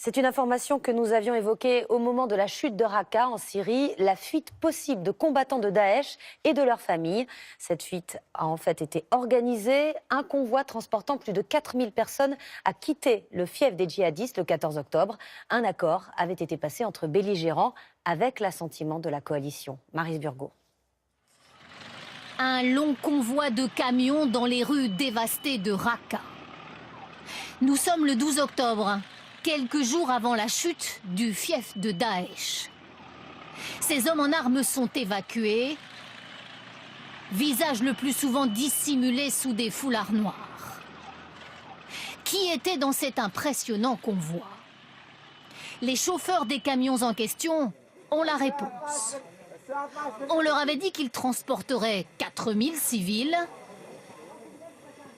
C'est une information que nous avions évoquée au moment de la chute de Raqqa en Syrie, la fuite possible de combattants de Daesh et de leurs familles. Cette fuite a en fait été organisée. Un convoi transportant plus de 4000 personnes a quitté le fief des djihadistes le 14 octobre. Un accord avait été passé entre belligérants avec l'assentiment de la coalition. Maryse Burgot. Un long convoi de camions dans les rues dévastées de Raqqa. Nous sommes le 12 octobre. Quelques jours avant la chute du fief de Daesh. Ces hommes en armes sont évacués, visage le plus souvent dissimulé sous des foulards noirs. Qui était dans cet impressionnant convoi? Les chauffeurs des camions en question ont la réponse. On leur avait dit qu'ils transporteraient 4000 civils.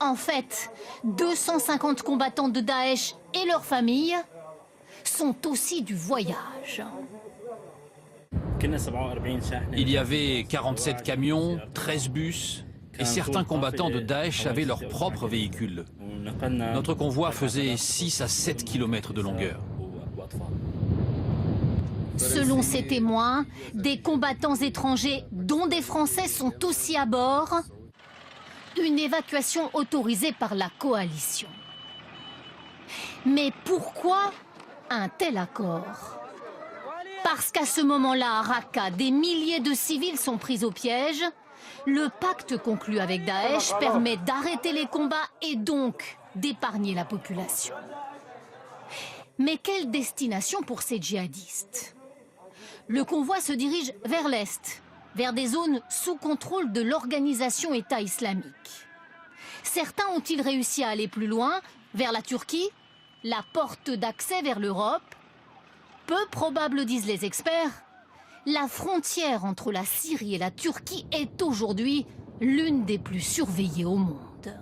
En fait, 250 combattants de Daesh et leurs familles sont aussi du voyage. Il y avait 47 camions, 13 bus et certains combattants de Daesh avaient leur propre véhicule. Notre convoi faisait 6 à 7 km de longueur. Selon ces témoins, des combattants étrangers, dont des Français, sont aussi à bord. Une évacuation autorisée par la coalition. Mais pourquoi un tel accord? Parce qu'à ce moment-là, à Raqqa, des milliers de civils sont pris au piège. Le pacte conclu avec Daesh permet d'arrêter les combats et donc d'épargner la population. Mais quelle destination pour ces djihadistes? Le convoi se dirige vers l'est, vers des zones sous contrôle de l'organisation État islamique. Certains ont-ils réussi à aller plus loin, vers la Turquie, la porte d'accès vers l'Europe? Peu probable, disent les experts. La frontière entre la Syrie et la Turquie est aujourd'hui l'une des plus surveillées au monde.